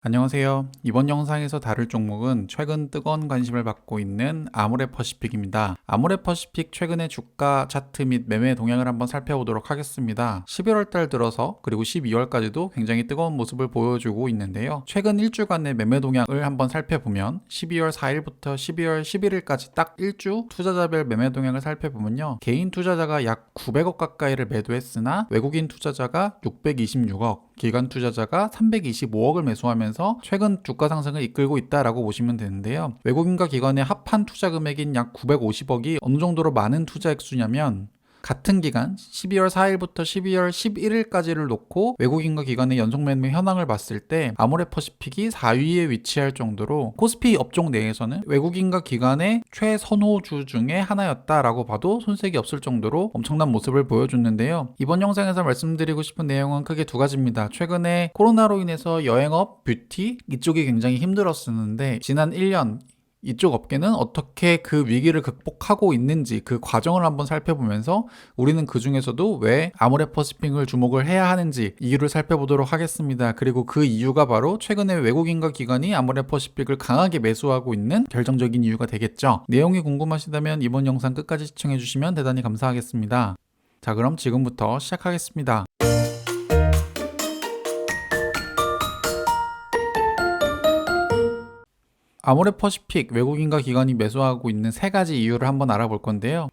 안녕하세요. 이번 영상에서 다룰 종목은 최근 뜨거운 관심을 받고 있는 아모레퍼시픽입니다. 아모레퍼시픽 최근의 주가 차트 및 매매 동향을 한번 살펴보도록 하겠습니다. 11월 달 들어서 그리고 12월까지도 굉장히 뜨거운 모습을 보여주고 있는데요. 최근 일주간의 매매 동향을 한번 살펴보면 12월 4일부터 12월 11일까지 딱 일주 투자자별 매매 동향을 살펴보면요. 개인 투자자가 약 900억 가까이를 매도했으나 외국인 투자자가 626억, 기관 투자자가 325억을 매수하면서 최근 주가 상승을 이끌고 있다라고 보시면 되는데요. 외국인과 기관의 합한 투자 금액인 약 950억이 어느 정도로 많은 투자 액수냐면 같은 기간 12월 4일부터 12월 11일까지를 놓고 외국인과 기관의 연속 매매 현황을 봤을 때 아모레퍼시픽이 4위에 위치할 정도로 코스피 업종 내에서는 외국인과 기관의 최선호주 중에 하나였다라고 봐도 손색이 없을 정도로 엄청난 모습을 보여줬는데요. 이번 영상에서 말씀드리고 싶은 내용은 크게 두 가지입니다. 최근에 코로나로 인해서 여행업, 뷰티 이쪽이 굉장히 힘들었었는데 지난 1년 이쪽 업계는 어떻게 그 위기를 극복하고 있는지 그 과정을 한번 살펴보면서 우리는 그 중에서도 왜 아모레퍼시픽을 주목을 해야 하는지 이유를 살펴보도록 하겠습니다. 그리고 그 이유가 바로 최근에 외국인과 기관이 아모레퍼시픽을 강하게 매수하고 있는 결정적인 이유가 되겠죠. 내용이 궁금하시다면 이번 영상 끝까지 시청해 주시면 대단히 감사하겠습니다. 자, 그럼 지금부터 시작하겠습니다. 아모레퍼시픽 외국인과 기관이 매수하고 있는 세 가지 이유를 한번 알아볼 건데요.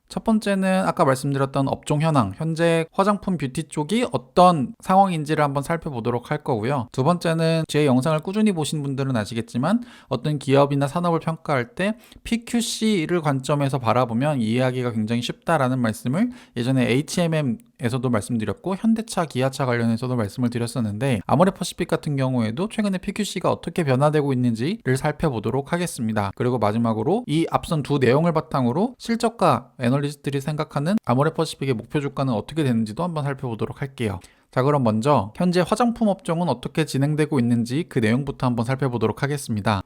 첫 번째는 아까 말씀드렸던 업종 현황, 현재 화장품 뷰티 쪽이 어떤 상황인지를 한번 살펴보도록 할 거고요. 두 번째는 제 영상을 꾸준히 보신 분들은 아시겠지만 어떤 기업이나 산업을 평가할 때 PQC를 관점에서 바라보면 이해하기가 굉장히 쉽다라는 말씀을 예전에 HMM에서도 말씀드렸고 현대차, 기아차 관련해서도 말씀을 드렸었는데 아모레퍼시픽 같은 경우에도 최근에 PQC가 어떻게 변화되고 있는지를 살펴보도록 하겠습니다. 그리고 마지막으로 이 앞선 두 내용을 바탕으로 실적과 애널리스트들이 생각하는 아모레퍼시픽의 목표 주가는 어떻게 되는지도 한번 살펴보도록 할게요. 자, 그럼 먼저 현재 화장품 업종은 어떻게 진행되고 있는지 그 내용부터 한번 살펴보도록 하겠습니다.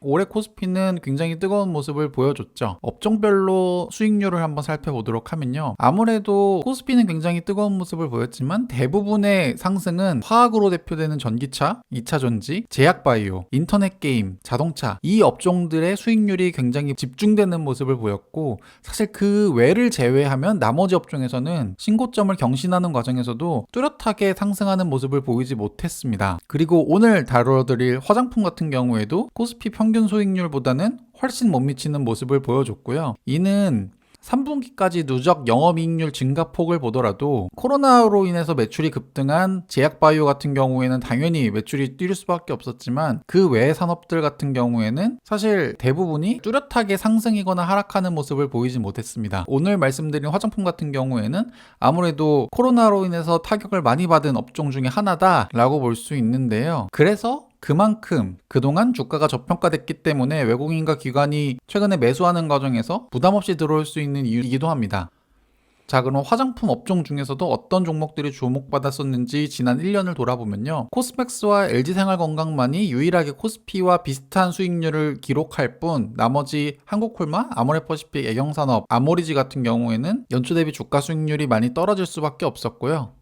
올해 코스피는 굉장히 뜨거운 모습을 보여줬죠. 업종별로 수익률을 한번 살펴보도록 하면요. 아무래도 코스피는 굉장히 뜨거운 모습을 보였지만 대부분의 상승은 화학으로 대표되는 전기차, 2차 전지, 제약바이오, 인터넷 게임, 자동차 이 업종들의 수익률이 굉장히 집중되는 모습을 보였고 사실 그 외를 제외하면 나머지 업종에서는 신고점을 경신하는 과정에서도 뚜렷하게 상승하는 모습을 보이지 못했습니다. 그리고 오늘 다뤄드릴 화장품 같은 경우에도 코스피 평균 수익률보다는 훨씬 못 미치는 모습을 보여줬고요. 이는 3분기까지 누적 영업이익률 증가폭을 보더라도 코로나로 인해서 매출이 급등한 제약바이오 같은 경우에는 당연히 매출이 뛸 수밖에 없었지만 그 외의 산업들 같은 경우에는 사실 대부분이 뚜렷하게 상승이거나 하락하는 모습을 보이지 못했습니다. 오늘 말씀드린 화장품 같은 경우에는 아무래도 코로나로 인해서 타격을 많이 받은 업종 중에 하나다라고 볼 수 있는데요. 그래서 그만큼 그동안 주가가 저평가됐기 때문에 외국인과 기관이 최근에 매수하는 과정에서 부담없이 들어올 수 있는 이유이기도 합니다. 자, 그럼 화장품 업종 중에서도 어떤 종목들이 주목받았었는지 지난 1년을 돌아보면요. 코스맥스와 LG생활건강만이 유일하게 코스피와 비슷한 수익률을 기록할 뿐 나머지 한국콜마, 아모레퍼시픽, 애경산업, 아모리지 같은 경우에는 연초 대비 주가 수익률이 많이 떨어질 수밖에 없었고요.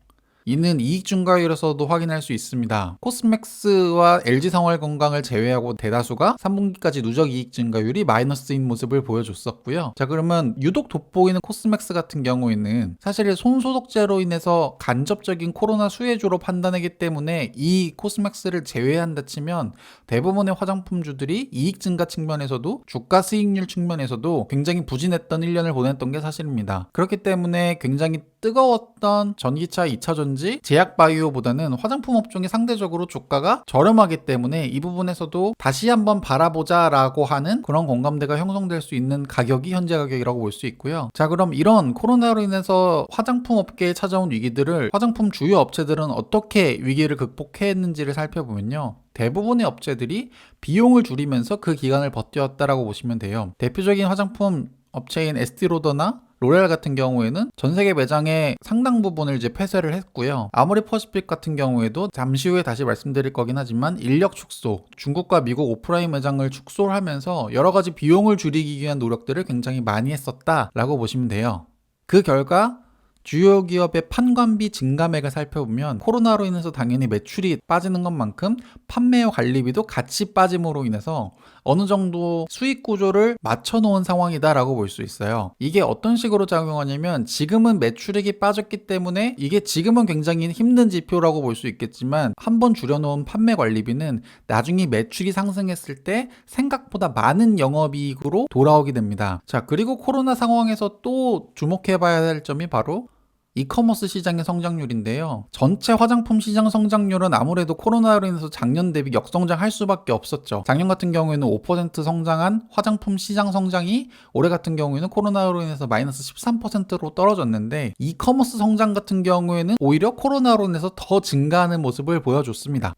이는 이익 증가율에서도 확인할 수 있습니다. 코스맥스와 LG생활건강을 제외하고 대다수가 3분기까지 누적 이익 증가율이 마이너스인 모습을 보여줬었고요. 자, 그러면 유독 돋보이는 코스맥스 같은 경우에는 사실 손소독제로 인해서 간접적인 코로나 수혜주로 판단하기 때문에 이 코스맥스를 제외한다 치면 대부분의 화장품주들이 이익 증가 측면에서도 주가 수익률 측면에서도 굉장히 부진했던 1년을 보냈던 게 사실입니다. 그렇기 때문에 굉장히 뜨거웠던 전기차, 2차 전지, 제약바이오보다는 화장품 업종이 상대적으로 주가가 저렴하기 때문에 이 부분에서도 다시 한번 바라보자 라고 하는 그런 공감대가 형성될 수 있는 가격이 현재 가격이라고 볼 수 있고요. 자, 그럼 이런 코로나로 인해서 화장품 업계에 찾아온 위기들을 화장품 주요 업체들은 어떻게 위기를 극복했는지를 살펴보면요. 대부분의 업체들이 비용을 줄이면서 그 기간을 버텼다라고 보시면 돼요. 대표적인 화장품 업체인 에스티로더나 로레알 같은 경우에는 전 세계 매장의 상당 부분을 이제 폐쇄를 했고요. 아모레퍼시픽 같은 경우에도 잠시 후에 다시 말씀드릴 거긴 하지만 인력 축소, 중국과 미국 오프라인 매장을 축소를 하면서 여러 가지 비용을 줄이기 위한 노력들을 굉장히 많이 했었다라고 보시면 돼요. 그 결과 주요 기업의 판관비 증감액을 살펴보면 코로나로 인해서 당연히 매출이 빠지는 것만큼 판매와 관리비도 같이 빠짐으로 인해서 어느 정도 수익 구조를 맞춰놓은 상황이다라고 볼 수 있어요. 이게 어떤 식으로 작용하냐면 지금은 매출액이 빠졌기 때문에 이게 지금은 굉장히 힘든 지표라고 볼 수 있겠지만 한번 줄여놓은 판매 관리비는 나중에 매출이 상승했을 때 생각보다 많은 영업이익으로 돌아오게 됩니다. 자, 그리고 코로나 상황에서 또 주목해봐야 할 점이 바로 이커머스 시장의 성장률인데요. 전체 화장품 시장 성장률은 아무래도 코로나로 인해서 작년 대비 역성장할 수밖에 없었죠. 작년 같은 경우에는 5% 성장한 화장품 시장 성장이 올해 같은 경우에는 코로나로 인해서 마이너스 13%로 떨어졌는데 이커머스 성장 같은 경우에는 오히려 코로나로 인해서 더 증가하는 모습을 보여줬습니다.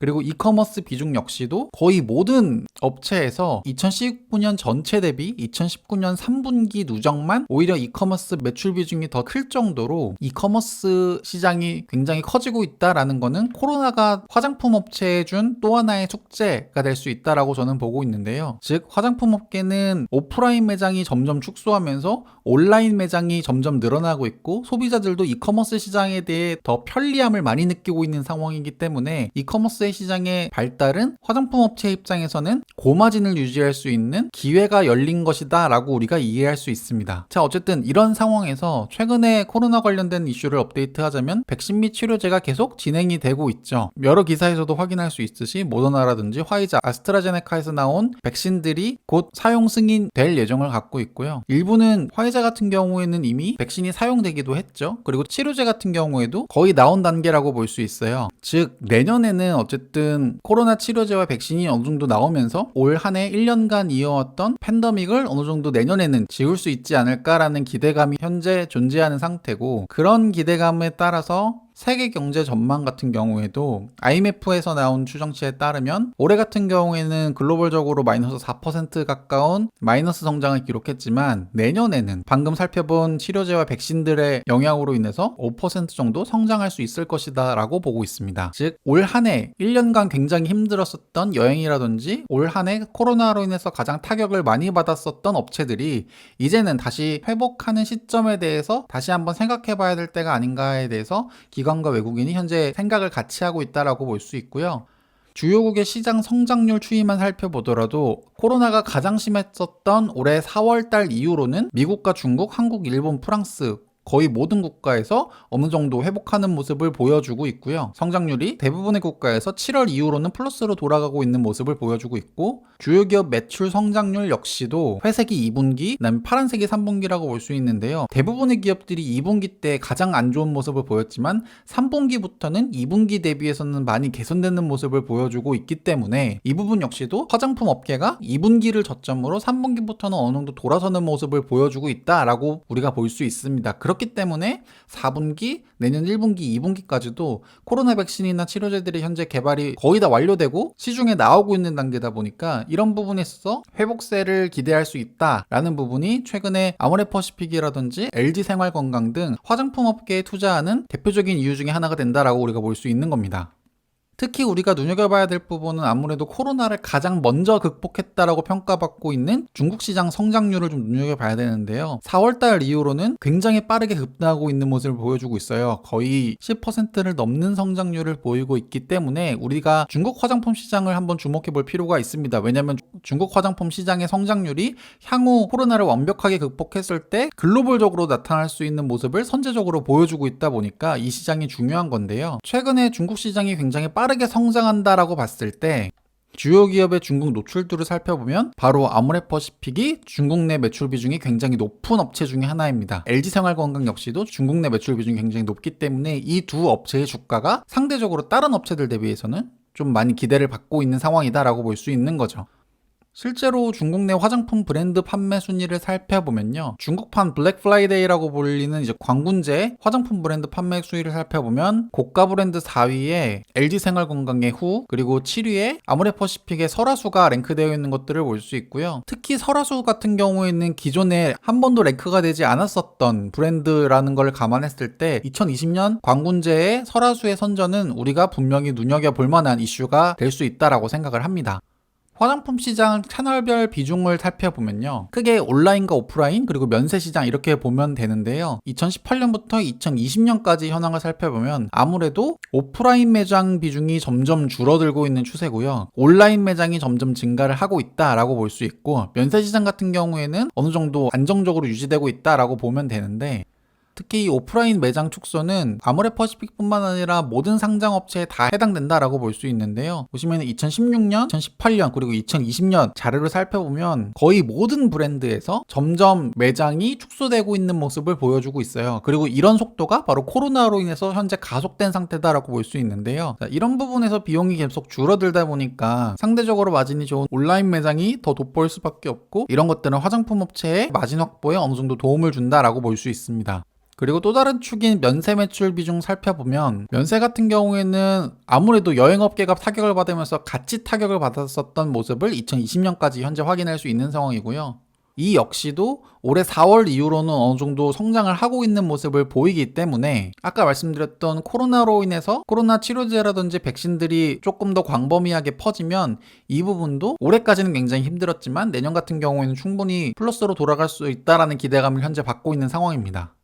그리고 이커머스 비중 역시도 거의 모든 업체에서 2019년 전체 대비 2019년 3분기 누적만 오히려 이커머스 매출 비중이 더 클 정도로 이커머스 시장이 굉장히 커지고 있다라는 거는 코로나가 화장품 업체에 준 또 하나의 숙제가 될 수 있다라고 저는 보고 있는데요. 즉 화장품 업계는 오프라인 매장이 점점 축소하면서 온라인 매장이 점점 늘어나고 있고 소비자들도 이커머스 시장에 대해 더 편리함을 많이 느끼고 있는 상황이기 때문에 이커머스의 시장의 발달은 화장품 업체 입장에서는 고마진을 유지할 수 있는 기회가 열린 것이다 라고 우리가 이해할 수 있습니다. 자, 어쨌든 이런 상황에서 최근에 코로나 관련된 이슈를 업데이트하자면 백신 및 치료제가 계속 진행이 되고 있죠. 여러 기사에서도 확인할 수 있듯이 모더나라든지 화이자, 아스트라제네카에서 나온 백신들이 곧 사용 승인될 예정을 갖고 있고요. 일부는 화이자 같은 경우에는 이미 백신이 사용되기도 했죠. 그리고 치료제 같은 경우에도 거의 나온 단계라고 볼 수 있어요. 즉 내년에는 어쨌든 코로나 치료제와 백신이 어느 정도 나오면서 올 한 해 1년간 이어왔던 팬데믹을 어느 정도 내년에는 지울 수 있지 않을까라는 기대감이 현재 존재하는 상태고, 그런 기대감에 따라서 세계 경제 전망 같은 경우에도 IMF에서 나온 추정치에 따르면 올해 같은 경우에는 글로벌적으로 마이너스 4% 가까운 마이너스 성장을 기록했지만 내년에는 방금 살펴본 치료제와 백신들의 영향으로 인해서 5% 정도 성장할 수 있을 것이다 라고 보고 있습니다. 즉 올 한 해 1년간 굉장히 힘들었었던 여행이라든지 올 한 해 코로나로 인해서 가장 타격을 많이 받았었던 업체들이 이제는 다시 회복하는 시점에 대해서 다시 한번 생각해 봐야 될 때가 아닌가에 대해서 기관과 외국인이 현재 생각을 같이 하고 있다라고 볼 수 있고요. 주요국의 시장 성장률 추이만 살펴보더라도 코로나가 가장 심했었던 올해 4월달 이후로는 미국과 중국, 한국, 일본, 프랑스 거의 모든 국가에서 어느 정도 회복하는 모습을 보여주고 있고요. 성장률이 대부분의 국가에서 7월 이후로는 플러스로 돌아가고 있는 모습을 보여주고 있고, 주요 기업 매출 성장률 역시도 회색이 2분기, 그다음에 파란색이 3분기라고 볼 수 있는데요. 대부분의 기업들이 2분기 때 가장 안 좋은 모습을 보였지만 3분기부터는 2분기 대비해서는 많이 개선되는 모습을 보여주고 있기 때문에 이 부분 역시도 화장품 업계가 2분기를 저점으로 3분기부터는 어느 정도 돌아서는 모습을 보여주고 있다라고 우리가 볼 수 있습니다. 그렇기 때문에 4분기, 내년 1분기, 2분기까지도 코로나 백신이나 치료제들이 현재 개발이 거의 다 완료되고 시중에 나오고 있는 단계다 보니까 이런 부분에 있어서 회복세를 기대할 수 있다라는 부분이 최근에 아모레퍼시픽이라든지 LG생활건강 등 화장품 업계에 투자하는 대표적인 이유 중에 하나가 된다라고 우리가 볼 수 있는 겁니다. 특히 우리가 눈여겨봐야 될 부분은 아무래도 코로나를 가장 먼저 극복했다라고 평가받고 있는 중국 시장 성장률을 좀 눈여겨봐야 되는데요. 4월달 이후로는 굉장히 빠르게 급등하고 있는 모습을 보여주고 있어요. 거의 10%를 넘는 성장률을 보이고 있기 때문에 우리가 중국 화장품 시장을 한번 주목해 볼 필요가 있습니다. 왜냐하면 중국 화장품 시장의 성장률이 향후 코로나를 완벽하게 극복했을 때 글로벌적으로 나타날 수 있는 모습을 선제적으로 보여주고 있다 보니까 이 시장이 중요한 건데요. 최근에 중국 시장이 굉장히 빠르게 성장한다라고 봤을 때 주요 기업의 중국 노출도를 살펴보면 바로 아모레퍼시픽이 중국 내 매출 비중이 굉장히 높은 업체 중에 하나입니다. LG생활건강 역시도 중국 내 매출 비중이 굉장히 높기 때문에 이 두 업체의 주가가 상대적으로 다른 업체들 대비해서는 좀 많이 기대를 받고 있는 상황이다라고 볼 수 있는 거죠. 실제로 중국 내 화장품 브랜드 판매 순위를 살펴보면요, 중국판 블랙 프라이데이라고 불리는 이제 광군제 화장품 브랜드 판매 수위를 살펴보면 고가 브랜드 4위에 LG생활건강의 후, 그리고 7위에 아모레퍼시픽의 설화수가 랭크되어 있는 것들을 볼 수 있고요. 특히 설화수 같은 경우에는 기존에 한 번도 랭크가 되지 않았었던 브랜드라는 걸 감안했을 때 2020년 광군제의 설화수의 선전은 우리가 분명히 눈여겨볼 만한 이슈가 될 수 있다라고 생각을 합니다. 화장품 시장 채널별 비중을 살펴보면요. 크게 온라인과 오프라인 그리고 면세 시장 이렇게 보면 되는데요. 2018년부터 2020년까지 현황을 살펴보면 아무래도 오프라인 매장 비중이 점점 줄어들고 있는 추세고요. 온라인 매장이 점점 증가를 하고 있다라고 볼 수 있고, 면세 시장 같은 경우에는 어느 정도 안정적으로 유지되고 있다라고 보면 되는데, 특히 이 오프라인 매장 축소는 아모레퍼시픽뿐만 아니라 모든 상장업체에 다 해당된다라고 볼 수 있는데요. 보시면 2016년, 2018년 그리고 2020년 자료를 살펴보면 거의 모든 브랜드에서 점점 매장이 축소되고 있는 모습을 보여주고 있어요. 그리고 이런 속도가 바로 코로나로 인해서 현재 가속된 상태다라고 볼 수 있는데요. 자, 이런 부분에서 비용이 계속 줄어들다 보니까 상대적으로 마진이 좋은 온라인 매장이 더 돋보일 수밖에 없고, 이런 것들은 화장품 업체의 마진 확보에 어느 정도 도움을 준다라고 볼 수 있습니다. 그리고 또 다른 축인 면세 매출 비중 살펴보면, 면세 같은 경우에는 아무래도 여행업계가 타격을 받으면서 같이 타격을 받았었던 모습을 2020년까지 현재 확인할 수 있는 상황이고요. 이 역시도 올해 4월 이후로는 어느 정도 성장을 하고 있는 모습을 보이기 때문에, 아까 말씀드렸던 코로나로 인해서 코로나 치료제라든지 백신들이 조금 더 광범위하게 퍼지면 이 부분도 올해까지는 굉장히 힘들었지만 내년 같은 경우에는 충분히 플러스로 돌아갈 수 있다라는 기대감을 현재 받고 있는 상황입니다.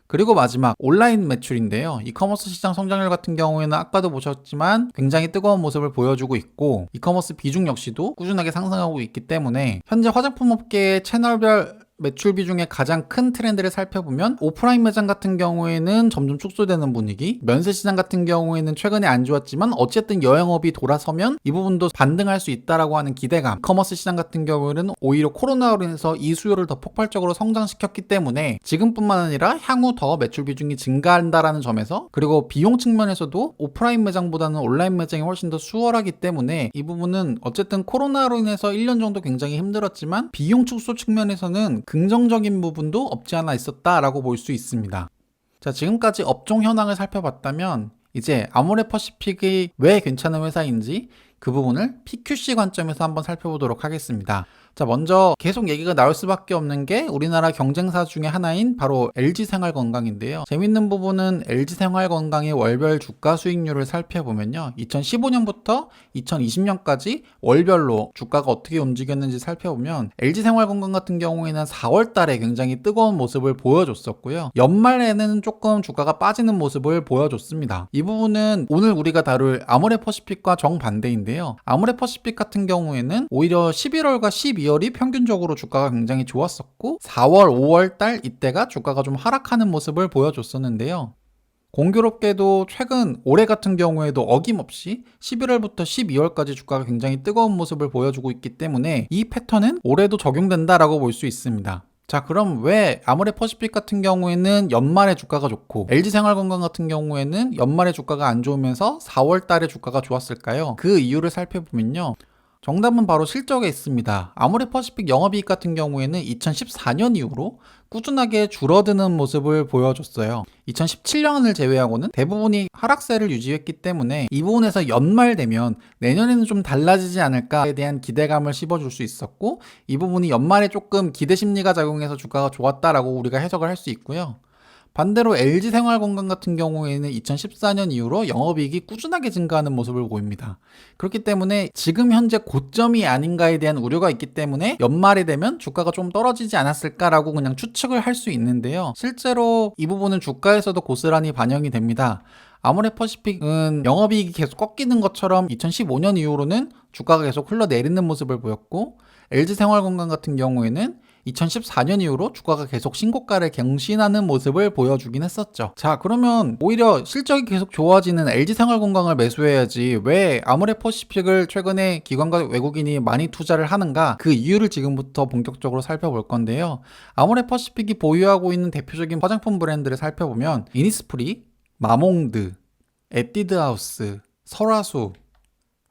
그리고 마지막 온라인 매출인데요. 이커머스 시장 성장률 같은 경우에는 아까도 보셨지만 굉장히 뜨거운 모습을 보여주고 있고, 이커머스 비중 역시도 꾸준하게 상승하고 있기 때문에 현재 화장품 업계의 채널별 매출 비중의 가장 큰 트렌드를 살펴보면, 오프라인 매장 같은 경우에는 점점 축소되는 분위기, 면세 시장 같은 경우에는 최근에 안 좋았지만 어쨌든 여행업이 돌아서면 이 부분도 반등할 수 있다라고 하는 기대감, 커머스 시장 같은 경우에는 오히려 코로나로 인해서 이 수요를 더 폭발적으로 성장시켰기 때문에 지금뿐만 아니라 향후 더 매출 비중이 증가한다라는 점에서, 그리고 비용 측면에서도 오프라인 매장보다는 온라인 매장이 훨씬 더 수월하기 때문에 이 부분은 어쨌든 코로나로 인해서 1년 정도 굉장히 힘들었지만 비용 축소 측면에서는 긍정적인 부분도 없지 않아 있었다라고 볼 수 있습니다. 자, 지금까지 업종 현황을 살펴봤다면 이제 아모레퍼시픽이 왜 괜찮은 회사인지 그 부분을 PQC 관점에서 한번 살펴보도록 하겠습니다. 자, 먼저 계속 얘기가 나올 수밖에 없는 게 우리나라 경쟁사 중에 하나인 바로 LG생활건강인데요. 재밌는 부분은 LG생활건강의 월별 주가 수익률을 살펴보면요, 2015년부터 2020년까지 월별로 주가가 어떻게 움직였는지 살펴보면 LG생활건강 같은 경우에는 4월 달에 굉장히 뜨거운 모습을 보여줬었고요. 연말에는 조금 주가가 빠지는 모습을 보여줬습니다. 이 부분은 오늘 우리가 다룰 아모레퍼시픽과 정반대인데요. 아모레퍼시픽 같은 경우에는 오히려 11월과 12월이 평균적으로 주가가 굉장히 좋았었고, 4월, 5월 달 이때가 주가가 좀 하락하는 모습을 보여줬었는데요. 공교롭게도 최근 올해 같은 경우에도 어김없이 11월부터 12월까지 주가가 굉장히 뜨거운 모습을 보여주고 있기 때문에 이 패턴은 올해도 적용된다라고 볼 수 있습니다. 자, 그럼 왜 아모레퍼시픽 같은 경우에는 연말에 주가가 좋고 LG생활건강 같은 경우에는 연말에 주가가 안 좋으면서 4월 달에 주가가 좋았을까요? 그 이유를 살펴보면요, 정답은 바로 실적에 있습니다. 아모레퍼시픽 영업이익 같은 경우에는 2014년 이후로 꾸준하게 줄어드는 모습을 보여줬어요. 2017년을 제외하고는 대부분이 하락세를 유지했기 때문에 이 부분에서 연말 되면 내년에는 좀 달라지지 않을까에 대한 기대감을 씹어줄 수 있었고, 이 부분이 연말에 조금 기대 심리가 작용해서 주가가 좋았다라고 우리가 해석을 할 수 있고요. 반대로 LG생활건강 같은 경우에는 2014년 이후로 영업이익이 꾸준하게 증가하는 모습을 보입니다. 그렇기 때문에 지금 현재 고점이 아닌가에 대한 우려가 있기 때문에 연말이 되면 주가가 좀 떨어지지 않았을까라고 그냥 추측을 할 수 있는데요. 실제로 이 부분은 주가에서도 고스란히 반영이 됩니다. 아모레퍼시픽은 영업이익이 계속 꺾이는 것처럼 2015년 이후로는 주가가 계속 흘러내리는 모습을 보였고, LG생활건강 같은 경우에는 2014년 이후로 주가가 계속 신고가를 경신하는 모습을 보여주긴 했었죠. 자, 그러면 오히려 실적이 계속 좋아지는 LG생활건강을 매수해야지 왜 아모레퍼시픽을 최근에 기관과 외국인이 많이 투자를 하는가, 그 이유를 지금부터 본격적으로 살펴볼 건데요. 아모레퍼시픽이 보유하고 있는 대표적인 화장품 브랜드를 살펴보면 이니스프리, 마몽드, 에뛰드하우스, 설화수,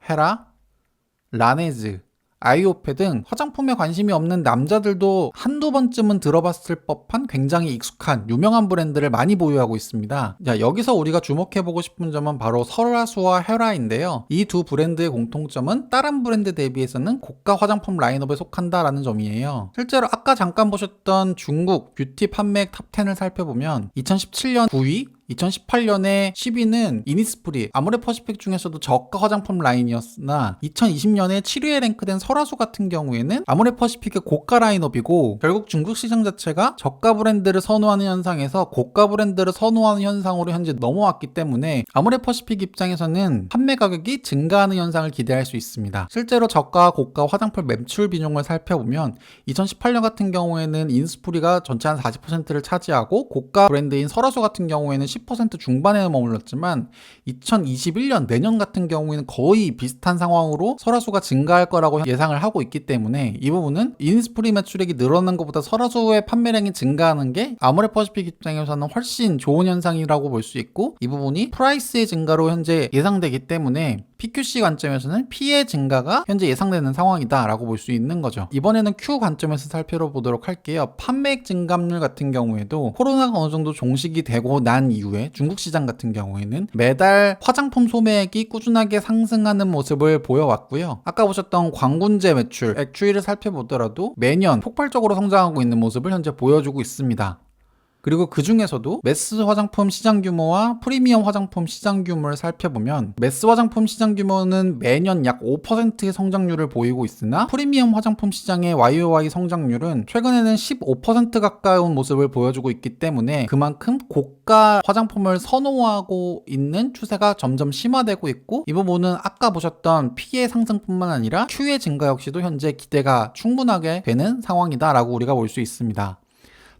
헤라, 라네즈, 아이오페 등 화장품에 관심이 없는 남자들도 한두 번쯤은 들어봤을 법한 굉장히 익숙한 유명한 브랜드를 많이 보유하고 있습니다. 자, 여기서 우리가 주목해보고 싶은 점은 바로 설화수와 헤라인데요. 이 두 브랜드의 공통점은 다른 브랜드 대비해서는 고가 화장품 라인업에 속한다라는 점이에요. 실제로 아까 잠깐 보셨던 중국 뷰티 판매액 탑10을 살펴보면 2017년 9위, 2018년에 10위는 이니스프리, 아모레퍼시픽 중에서도 저가 화장품 라인이었으나 2020년에 7위에 랭크된 설화수 같은 경우에는 아모레퍼시픽의 고가 라인업이고, 결국 중국 시장 자체가 저가 브랜드를 선호하는 현상에서 고가 브랜드를 선호하는 현상으로 현재 넘어왔기 때문에 아모레퍼시픽 입장에서는 판매 가격이 증가하는 현상을 기대할 수 있습니다. 실제로 저가 고가 화장품 매출 비중을 살펴보면 2018년 같은 경우에는 이니스프리가 전체 한 40%를 차지하고 고가 브랜드인 설화수 같은 경우에는 10% 중반에 머물렀지만 2021년 내년 같은 경우에는 거의 비슷한 상황으로 설화수가 증가할 거라고 예상을 하고 있기 때문에 이 부분은 이니스프리 매출액이 늘어난 것보다 설화수의 판매량이 증가하는 게 아모레퍼시픽 입장에서는 훨씬 좋은 현상이라고 볼 수 있고, 이 부분이 프라이스의 증가로 현재 예상되기 때문에 PQC 관점에서는 P의 증가가 현재 예상되는 상황이다 라고 볼 수 있는 거죠. 이번에는 Q 관점에서 살펴보도록 할게요. 판매액 증감률 같은 경우에도 코로나가 어느 정도 종식이 되고 난 이후에 중국 시장 같은 경우에는 매달 화장품 소매액이 꾸준하게 상승하는 모습을 보여왔고요. 아까 보셨던 광군제 매출, 액추이를 살펴보더라도 매년 폭발적으로 성장하고 있는 모습을 현재 보여주고 있습니다. 그리고 그 중에서도 매스 화장품 시장 규모와 프리미엄 화장품 시장 규모를 살펴보면 매스 화장품 시장 규모는 매년 약 5%의 성장률을 보이고 있으나 프리미엄 화장품 시장의 YOY 성장률은 최근에는 15% 가까운 모습을 보여주고 있기 때문에 그만큼 고가 화장품을 선호하고 있는 추세가 점점 심화되고 있고, 이 부분은 아까 보셨던 P의 상승뿐만 아니라 Q의 증가 역시도 현재 기대가 충분하게 되는 상황이다라고 우리가 볼 수 있습니다.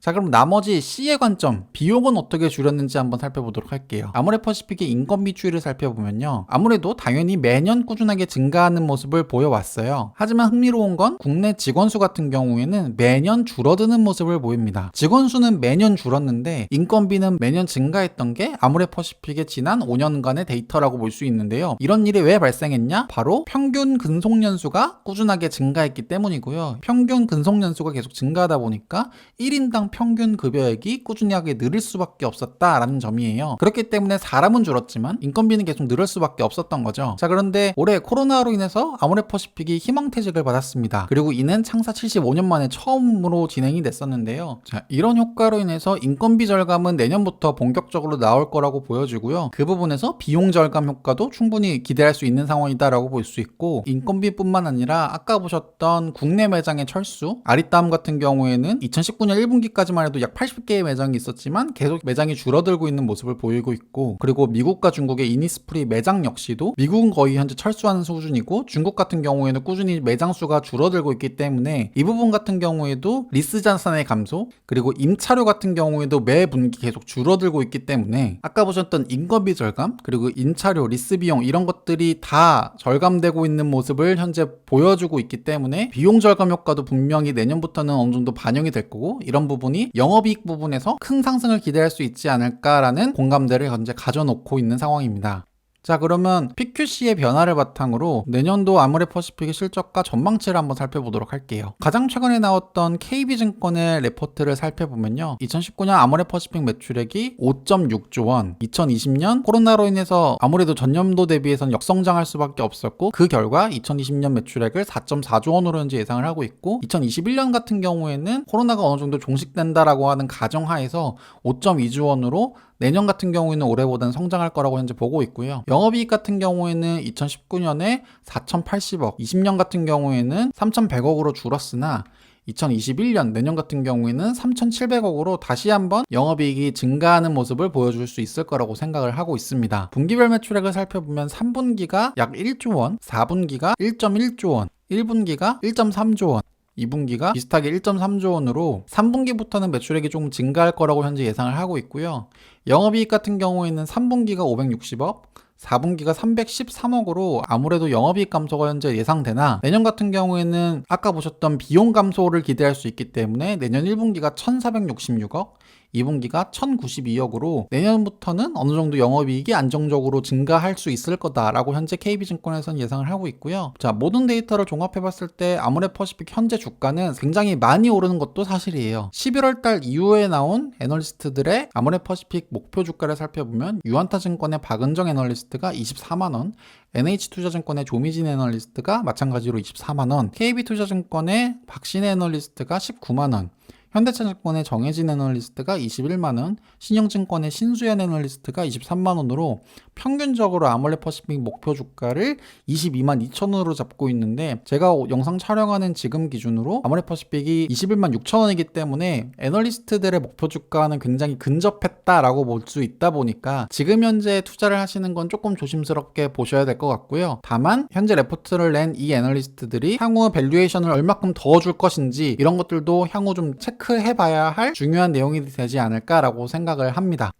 자, 그럼 나머지 C의 관점, 비용은 어떻게 줄였는지 한번 살펴보도록 할게요. 아모레퍼시픽의 인건비 추이를 살펴보면요, 아무래도 당연히 매년 꾸준하게 증가하는 모습을 보여왔어요. 하지만 흥미로운 건 국내 직원 수 같은 경우에는 매년 줄어드는 모습을 보입니다. 직원 수는 매년 줄었는데 인건비는 매년 증가했던 게 아모레퍼시픽의 지난 5년간의 데이터라고 볼 수 있는데요. 이런 일이 왜 발생했냐? 바로 평균 근속연수가 꾸준하게 증가했기 때문이고요. 평균 근속연수가 계속 증가하다 보니까 1인당 평균 급여액이 꾸준하게 늘을 수밖에 없었다라는 점이에요. 그렇기 때문에 사람은 줄었지만 인건비는 계속 늘을 수밖에 없었던 거죠. 자, 그런데 올해 코로나로 인해서 아모레퍼시픽이 희망퇴직을 받았습니다. 그리고 이는 창사 75년 만에 처음으로 진행이 됐었는데요. 자, 이런 효과로 인해서 인건비 절감은 내년부터 본격적으로 나올 거라고 보여지고요. 그 부분에서 비용 절감 효과도 충분히 기대할 수 있는 상황이다라고 볼 수 있고, 인건비뿐만 아니라 아까 보셨던 국내 매장의 철수, 아리따움 같은 경우에는 2019년 1분기까지 까지만 해도 약 80개의 매장이 있었지만 계속 매장이 줄어들고 있는 모습을 보이고 있고, 그리고 미국과 중국의 이니스프리 매장 역시도 미국은 거의 현재 철수하는 수준이고 중국 같은 경우에는 꾸준히 매장 수가 줄어들고 있기 때문에 이 부분 같은 경우에도 리스 자산의 감소, 그리고 임차료 같은 경우에도 매 분기 계속 줄어들고 있기 때문에 아까 보셨던 인건비 절감, 그리고 임차료, 리스 비용 이런 것들이 다 절감되고 있는 모습을 현재 보여주고 있기 때문에 비용 절감 효과도 분명히 내년부터는 어느 정도 반영이 될 거고, 이런 부분이 영업이익 부분에서 큰 상승을 기대할 수 있지 않을까라는 공감대를 현재 가져놓고 있는 상황입니다. 자, 그러면 PQC의 변화를 바탕으로 내년도 아모레퍼시픽의 실적과 전망치를 한번 살펴보도록 할게요. 가장 최근에 나왔던 KB증권의 레포트를 살펴보면요, 2019년 아모레퍼시픽 매출액이 5.6조 원, 2020년 코로나로 인해서 아무래도 전년도 대비해서는 역성장할 수밖에 없었고, 그 결과 2020년 매출액을 4.4조 원으로 현재 예상을 하고 있고, 2021년 같은 경우에는 코로나가 어느 정도 종식된다라고 하는 가정하에서 5.2조 원으로 내년 같은 경우에는 올해보다는 성장할 거라고 현재 보고 있고요. 영업이익 같은 경우에는 2019년에 4,080억, 20년 같은 경우에는 3,100억으로 줄었으나 2021년 내년 같은 경우에는 3,700억으로 다시 한번 영업이익이 증가하는 모습을 보여줄 수 있을 거라고 생각을 하고 있습니다. 분기별 매출액을 살펴보면 3분기가 약 1조 원, 4분기가 1.1조 원, 1분기가 1.3조 원, 2분기가 비슷하게 1.3조 원으로 3분기부터는 매출액이 조금 증가할 거라고 현재 예상을 하고 있고요. 영업이익 같은 경우에는 3분기가 560억, 4분기가 313억으로 아무래도 영업이익 감소가 현재 예상되나, 내년 같은 경우에는 아까 보셨던 비용 감소를 기대할 수 있기 때문에 내년 1분기가 1466억, 2분기가 1092억으로 내년부터는 어느 정도 영업이익이 안정적으로 증가할 수 있을 거다라고 현재 KB증권에서는 예상을 하고 있고요. 자, 모든 데이터를 종합해봤을 때 아모레퍼시픽 현재 주가는 굉장히 많이 오르는 것도 사실이에요. 11월 달 이후에 나온 애널리스트들의 아모레퍼시픽 목표 주가를 살펴보면 유한타증권의 박은정 애널리스트가 24만원, NH투자증권의 조미진 애널리스트가 마찬가지로 24만원, KB투자증권의 박신혜 애널리스트가 19만원, 현대차증권의 정혜진 애널리스트가 21만원, 신영증권의 신수연 애널리스트가 23만원으로 평균적으로 아모레퍼시픽 목표 주가를 22만 2천원으로 잡고 있는데, 제가 영상 촬영하는 지금 기준으로 아모레퍼시픽이 21만 6천원이기 때문에 애널리스트들의 목표 주가는 굉장히 근접했다라고 볼 수 있다 보니까 지금 현재 투자를 하시는 건 조금 조심스럽게 보셔야 될 것 같고요. 다만 현재 레포트를 낸 이 애널리스트들이 향후 밸류에이션을 얼마큼 더 줄 것인지 이런 것들도 향후 좀 체크해 봐야 할 중요한 내용이 되지 않을까라고 생각을 합니다.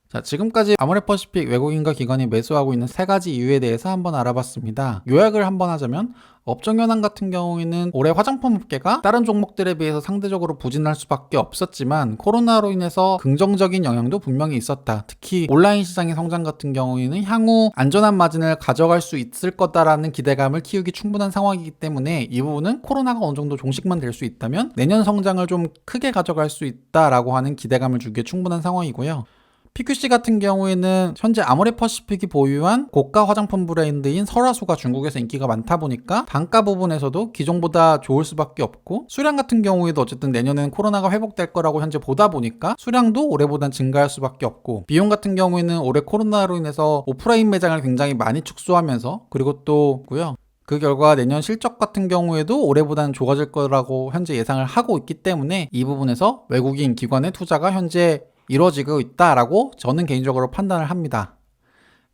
자, 지금까지 아모레퍼시픽 외국인과 기관이 매수하고 있는 세 가지 이유에 대해서 한번 알아봤습니다. 요약을 한번 하자면, 업종 현황 같은 경우에는 올해 화장품 업계가 다른 종목들에 비해서 상대적으로 부진할 수밖에 없었지만 코로나로 인해서 긍정적인 영향도 분명히 있었다. 특히 온라인 시장의 성장 같은 경우에는 향후 안전한 마진을 가져갈 수 있을 거다라는 기대감을 키우기 충분한 상황이기 때문에 이 부분은 코로나가 어느 정도 종식만 될 수 있다면 내년 성장을 좀 크게 가져갈 수 있다라고 하는 기대감을 주기에 충분한 상황이고요. PQC 같은 경우에는 현재 아모레퍼시픽이 보유한 고가 화장품 브랜드인 설화수가 중국에서 인기가 많다 보니까 단가 부분에서도 기존보다 좋을 수밖에 없고, 수량 같은 경우에도 어쨌든 내년에는 코로나가 회복될 거라고 현재 보다 보니까 수량도 올해보단 증가할 수밖에 없고, 비용 같은 경우에는 올해 코로나로 인해서 오프라인 매장을 굉장히 많이 축소하면서, 그리고 또 그 결과 내년 실적 같은 경우에도 올해보다는 좋아질 거라고 현재 예상을 하고 있기 때문에 이 부분에서 외국인 기관의 투자가 현재 이루어지고 있다라고 저는 개인적으로 판단을 합니다.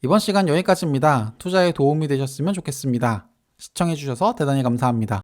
이번 시간 여기까지입니다. 투자에 도움이 되셨으면 좋겠습니다. 시청해주셔서 대단히 감사합니다.